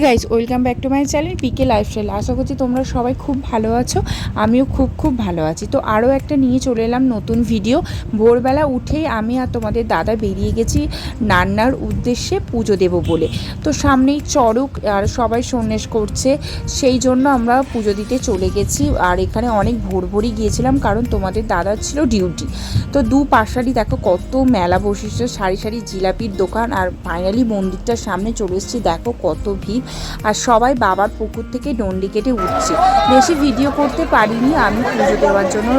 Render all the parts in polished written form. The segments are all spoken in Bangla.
Guys welcome back to my channel PK lifestyle. আশা করছি তোমরা সবাই খুব ভালো আছো, আমিও খুব ভালো আছি। তো আরও একটা নিয়ে চলে এলাম নতুন ভিডিও। ভোরবেলা উঠেই আমি আর তোমাদের দাদা বেরিয়ে গেছি নান্নার উদ্দেশ্যে পুজো দেব বলে। তো সামনেই চড়ক আর সবাই সন্ন্যাস করছে, সেই জন্য আমরা পুজো দিতে চলে গেছি। আর এখানে অনেক ভোরই গিয়েছিলাম, কারণ তোমাদের দাদার ছিল ডিউটি। তো দু পাশারি দেখো কত মেলা বসেছে, সারি সারি জিলাপির দোকান। আর ফাইনালি মন্দিরটার সামনে চলে এসেছি, দেখো কত ভিড়। আর সবাই বাবার পুকুর থেকে ডন্ডি কেটে উঠছে। বেশি ভিডিও করতে পারিনি, আমি পুজো দেওয়ার জন্য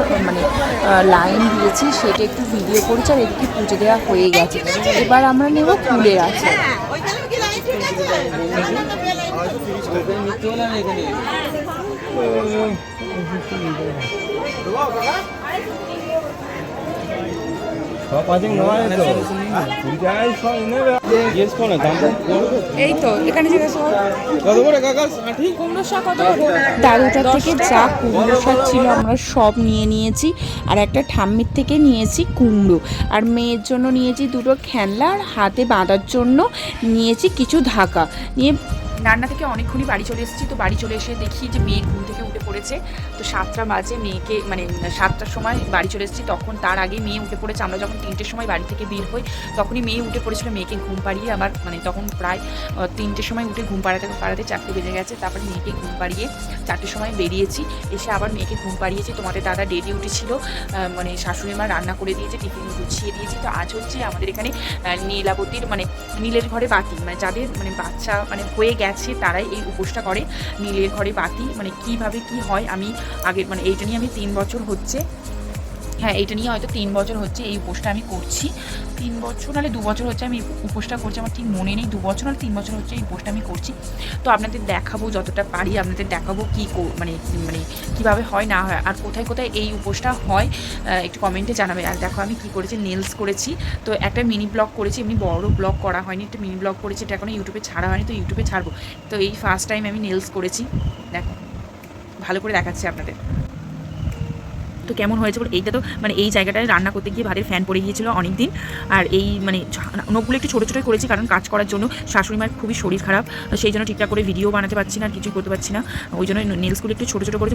লাইন দিয়েছি, সেটা একটু ভিডিও করেছি। আর এদিকে পুজো দেওয়া হয়ে গেছে, এবার আমরা নেব ফুলের আছে। এই তো এখানে দাদুটার থেকে যা কুমড়ো শাক ছিল আমরা সব নিয়েছি। আর একটা ঠাম্মির থেকে নিয়েছি কুমড়ো, আর মেয়ের জন্য নিয়েছি দুটো খেলনা, আর হাতে বাঁধার জন্য নিয়েছি কিছু ধাকা নিয়ে। রান্না থেকে অনেকক্ষণই বাড়ি চলে এসেছি। তো বাড়ি চলে এসে দেখি যে মেয়ে ঘুম থেকে উঠে পড়েছে। তো 7টা বাজে, মেয়েকে 7টার সময় বাড়ি চলে এসেছি, তখন তার আগে মেয়ে উঠে পড়েছে। আমরা যখন 3টের সময় বাড়ি থেকে বের হই তখনই মেয়ে উঠে পড়েছিল। মেয়েকে ঘুম পাড়িয়ে আবার তখন প্রায় 3টের সময় উঠে ঘুম পাড়াতে 4টে বেজে গেছে। তারপরে মেয়েকে ঘুম পাড়িয়ে 4টের সময় বেরিয়েছি, এসে আবার মেয়েকে ঘুম পাড়িয়েছি। তোমাদের দাদা ডেলি উঠেছিল, শাশুড়ি মা রান্না করে দিয়েছে, টিফিন গুছিয়ে দিয়েছি। তো আজ হচ্ছে আমাদের এখানে নীলাবতীর নীলের ঘরে বাতি, যাদের বাচ্চা হয়ে গেছে তারাই এই উপোসটা করে। নীলের ঘরে বাতি কিভাবে কি হয় আমি আগে এইটা নিয়ে আমি 3 বছর হচ্ছে, হ্যাঁ এইটা নিয়ে হয়তো 3 বছর হচ্ছে এই উপোসটা আমি করছি। 3 বছর নাহলে 2 বছর হচ্ছে আমি উপোসটা করছি, আমার ঠিক মনে নেই। 2 বছর নাহলে 3 বছর হচ্ছে এই উপোসটা আমি করছি। তো আপনাদের দেখাবো যতটা পারি, আপনাদের দেখাবো কী কীভাবে হয় না হয়, আর কোথায় কোথায় এই উপোসটা হয় একটু কমেন্টে জানাবে। আর দেখো আমি কী করেছি, নেলস করেছি। তো একটা মিনি ব্লগ করেছি, এমনি বড় ব্লগ করা হয়নি, একটা মিনি ব্লগ করেছি, এটা এখনো ইউটিউবে ছাড়া হয়নি, তো ইউটিউবে ছাড়বো। তো এই ফার্স্ট টাইম আমি নেলস করেছি, দেখো ভালো করে দেখাচ্ছি আপনাদের। তো কেমন হয়েছে বলে, এইটা তো এই জায়গাটায় রান্না করতে গিয়ে ভাতের ফ্যান পড়ে গিয়েছিলো অনেক দিন। আর এই নখগুলো একটু ছোটো ছোটোই করেছি, কারণ কাজ করার জন্য শাশুড়ি মায়ের খুবই শরীর খারাপ, সেই জন্য ঠিকঠাক করে ভিডিও বানাতে পারছি না, আর কিছুই করতে পারছি না। ওই জন্য নেলসগুলো একটু ছোটো ছোটো করেছি,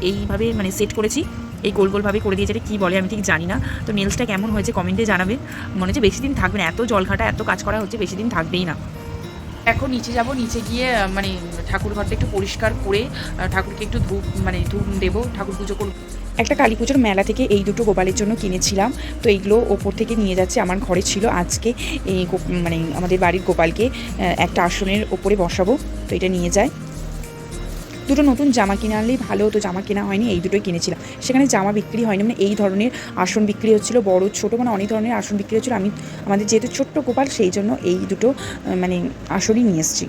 এইভাবে সেট করেছি, এই গোলভাবে করে দিয়েছে। এটা কী বলে আমি ঠিক জানি না। তো নেলসটা কেমন হয়েছে কমেন্টে জানাবে। মনে হচ্ছে বেশি দিন থাকবে না, এত জলঘাটা এত কাজ করা হচ্ছে, বেশি দিন থাকবেই না। এখন নিচে যাব, নিচে গিয়ে ঠাকুর ঘরটা একটু পরিষ্কার করে ঠাকুরকে একটু ধূপ দেবো, ঠাকুর পুজো করব। একটা কালী পুজোর মেলা থেকে এই দুটো গোপালের জন্য কিনেছিলাম। তো এইগুলো ওপর থেকে নিয়ে যাচ্ছে, আমার ঘরে ছিল। আজকে এই আমাদের বাড়ির গোপালকে একটা আসনের ওপরে বসাবো, তো এটা নিয়ে যায়। দুটো নতুন জামা কিনে আনলেই ভালো হতো, জামা কেনা হয়নি, এই দুটোই কিনেছিলাম। সেখানে জামা বিক্রি হয়নি, এই ধরনের আসন বিক্রি হচ্ছিলো, বড় ছোটো অনেক ধরনের আসন বিক্রি হচ্ছিলো। আমাদের যেহেতু ছোট্ট গোপাল, সেই জন্য এই দুটো আসনই নিয়ে এসেছি।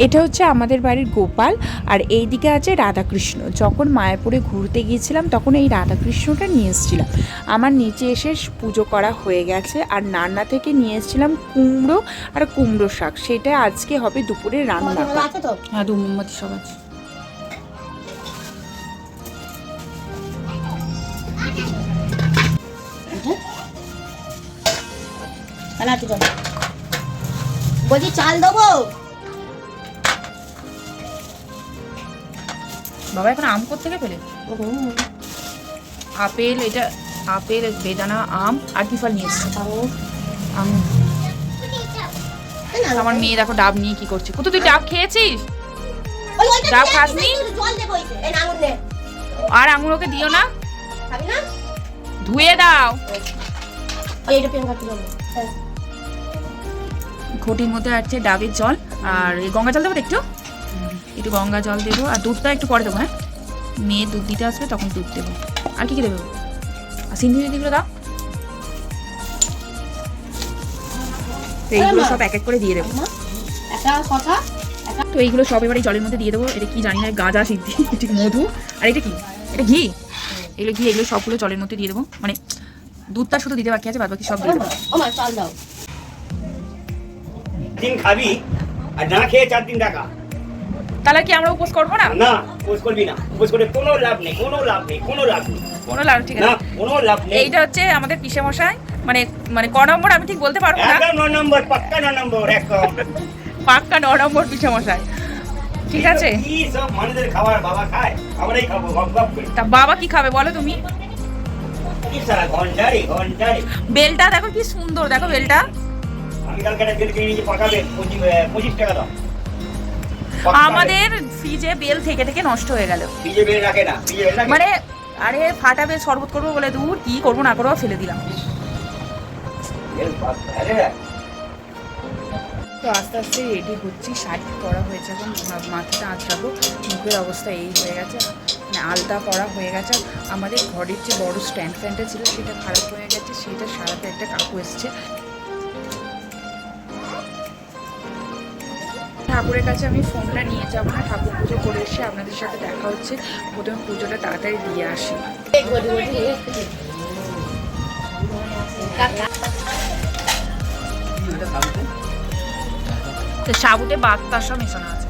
এটা হচ্ছে আমাদের বাড়ির গোপাল, আর এই দিকে আছে রাধাকৃষ্ণ। যখন মায়াপুরে ঘুরতে গিয়েছিলাম তখন এই রাধাকৃষ্ণটা নিয়ে এসেছিলাম। আমার নিচে এসে পুজো করা হয়ে গেছে। আর রান্না থেকে নিয়ে এসেছিলাম কুমড়ো আর কুমড়ো শাক, সেটা আজকে হবে দুপুরে রান্না। হ্যাঁ, মোমবাতি সব আছে। বলছি চাল দেবো বাবা। এখন আম কোত্থেকে পেলে? আপেল, এটা আপেল, বেদানা, আম, আর কি ফল নিয়ে এসছে? আমার মেয়ে দেখো ডাব নিয়ে কি করছে। কত তুই ডাব খেয়েছিস? ডাব খাসনি? আর আঙুর ওকে দিও না, ধুয়ে দাও। ঘটির মধ্যে আছে ডাবের জল, আর গঙ্গা জল দেবো একটু একটু গঙ্গা জল দেবো, আর দুধটা একটু পরে দেবো। হ্যাঁ, মেয়ে দুধ দিতে আসবে তখন দুধ দেবো। আর কি কি দেবো? আর সিন্ধুরি দিগুলো দাও। এইগুলো সব এক এক করে দিয়ে দেবো। তো এইগুলো সব এবারে জলের মধ্যে দিয়ে দেবো। এটা কি জানি না, গাঁজা সিদ্ধি, ঠিক মধু। আর এটা কি? এটা ঘি। এগুলো ঘি, এগুলো সবগুলো জলের মধ্যে দিয়ে দেবো। দুধটা শুধু দিতে বাকি আছে, বাদ বাকি সব দিয়ে দেবো। দিন খাবি আর না খেয়ে 4 দিন টাকা, তাহলে কি আমরা উপোস করবো না? না উপোস করবি না, উপোস করে কোনো লাভ নেই, কোনো লাভ নেই, কোনো লাভ নেই, কোনো লাভ। ঠিক আছে, না কোনো লাভ নেই। এইটা হচ্ছে আমাদের পিসে মশাই, ক নম্বর আমি ঠিক বলতে পারবো না। একদম 9 নম্বর, পাক্কা 9 নম্বর, একদম পাক্কা 9 নম্বর পিসে মশাই। ঠিক আছে? কি সব মানুষের খাবার বাবা খায়, আমরাই খাবো গপ গপ করে। তা বাবা কি খাবে বলো তুমি? কি সারা ঘন্টারে ঘন্টারে। বেলটা দেখো কি সুন্দর, দেখো বেলটা। আমি কালকে একটা বেল কিনে নিয়েছি, পাকাবে 25 টাকা দাম। আমাদের ফ্রিজে বেল থেকে থেকে নষ্ট হয়ে গেল। ফ্রিজে বেল রাখে না, ফ্রিজে বেল রাখে। মানে আরে ফাটা বেল শরবত করবো বলে দূর কি করবো না করবো ফেলে দিলাম। বেল আরে তো আস্তে আস্তে রেডি হচ্ছি, শাড়ি পরা হয়েছে, এখন মাথাটা আঁচড়াবো, মুখের অবস্থা এই হয়ে গেছে, মানে আলতা পরা হয়ে গেছে। আমাদের ঘরের যে বড় স্ট্যান্ড ফ্যানটা ছিল সেটা খারাপ হয়ে গেছে, সেটা সারাতে একটা কাকু এসছে। ঠাকুরের কাছে আমি ফোনটা নিয়ে যাবো না, ঠাকুর পুজো করে এসে আপনাদের সাথে দেখা হচ্ছে। প্রথমে পুজোটা তাড়াতাড়ি দিয়ে আসি। তো সাবুতে বাতাসা মেশানো আছে।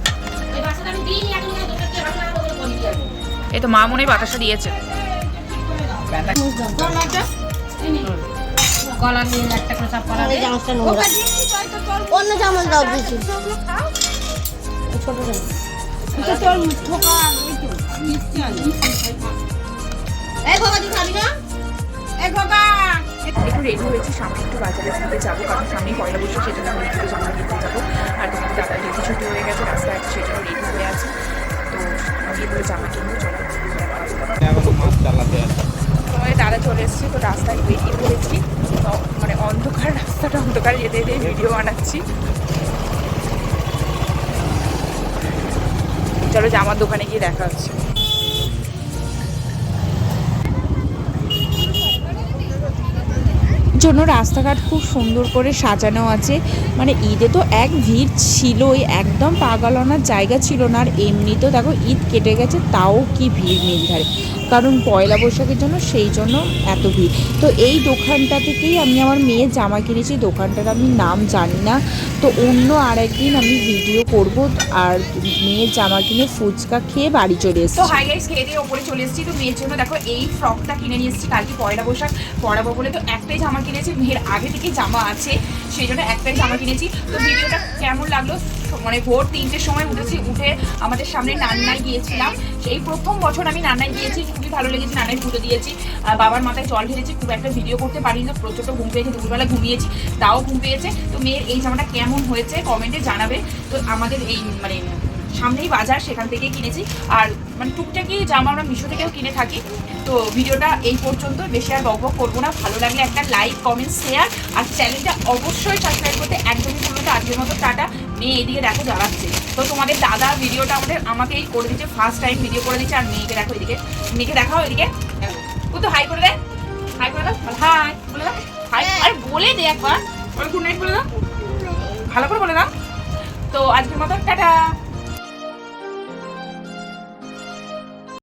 এই তো মা মনে হয় বাতাসা দিয়েছে। কলা নিয়ে একটা করে চাপ কলা দিয়ে চামচটা নোংরা, অন্য চামচ দাও দিছি, ছোট চামচ। এটা তোর ঠোকা এই বাবা তুই খাবি না? এই বাবা একটু রেডি হয়েছি, সামনে একটু বাজারের দিকে যাবো, কারণ সামনে পয়লা বৈশাখ, সেজন্য আমি একটু জামা কিনতে যাবো। আর তোমার দাদা যেহেতু ছুটি হয়ে গেছে, রাস্তায় আছে, সেজন্য রেডি হয়ে আছে। তো আমি এগুলো জামা কিনবো, চলো। তোমার দাদা চলে এসেছি, তো রাস্তায় বেরিয়ে পড়েছি। তো মানে অন্ধকার রাস্তাটা, অন্ধকার যেতে যেতে ভিডিও বানাচ্ছি। চলো জামার দোকানে গিয়ে দেখা হচ্ছে। জন্য রাস্তাঘাট খুব সুন্দর করে সাজানো আছে। মানে ঈদে তো এক ভিড় ছিলই, একদম পাগলানোর জায়গা ছিল না। আর এমনিতেও দেখো ঈদ কেটে গেছে, তাও কি ভিড় নির্ধারে, কারণ পয়লা বৈশাখের জন্য, সেই জন্য এত ভিড়। তো এই দোকানটা থেকেই আমি আমার মেয়ের জামা কিনেছি। দোকানটার আমি নাম জানি না, তো অন্য আরেকদিন আমি ভিডিও করব। আর মেয়ের জামা কিনে ফুচকা খেয়ে বাড়ি চলে এসেছি। তো হাই গাইস, খেয়ে দিয়ে ওপরে চলে এসেছি। তো মেয়ের জন্য দেখো এই ফ্রকটা কিনে নিয়ে এসেছি, কালকে পয়লা বৈশাখ পরাবো বলে। তো একটাই জামা কিনেছি, মেয়ের আগে থেকে জামা আছে, সেই জন্য একটাই জামা কিনেছি। তো ভিডিওটা কেমন লাগলো, মানে ভোর 3টের সময় উঠেছি, উঠে আমাদের সামনে নান্নায় গিয়েছিলাম। সেই প্রথম বছর আমি নান্নায় গিয়েছি, খুবই ভালো লেগেছে। নান্নায় পুজো দিয়েছি, বাবার মাথায় জল ঢেলেছি। খুব একটা ভিডিও করতে পারিনি, তো প্রচণ্ড ঘুম পেয়েছে, দুপুরবেলা ঘুমিয়েছি, তাও ঘুম পেয়েছে। তো মেয়ের এই জামাটা কেমন হয়েছে কমেন্টে জানাবে। তো আমাদের এই মানে সামনেই বাজার, সেখান থেকে কিনেছি। আর মানে টুকটাকি জামা আমরা মিশো থেকেও কিনে থাকি। তো ভিডিওটা এই পর্যন্ত, বেশি আর বকবক করবো না। ভালো লাগলে একটা লাইক, কমেন্ট, শেয়ার, আর চ্যানেলটা অবশ্যই সাবস্ক্রাইব করতে একদমই ভুলো না। আজকের মতো টাটা। মেয়ে এদিকে দেখো জ্বালাচ্ছে। তো তোমাদের দাদা ভিডিওটা আমাকেই করে দিচ্ছে, ফার্স্ট টাইম ভিডিও করে দিচ্ছে। আর মেয়েকে দেখো এদিকে, মেয়েকে দেখাও এদিকে, ও তো হাই করে দেয়, হাই করে দাও, হাই বলে দাও, হাই। আর বলে দে একবার, গুড নাইট বলে দাও, ভালো করে বলে দাও। তো আজকের মতো টাটা।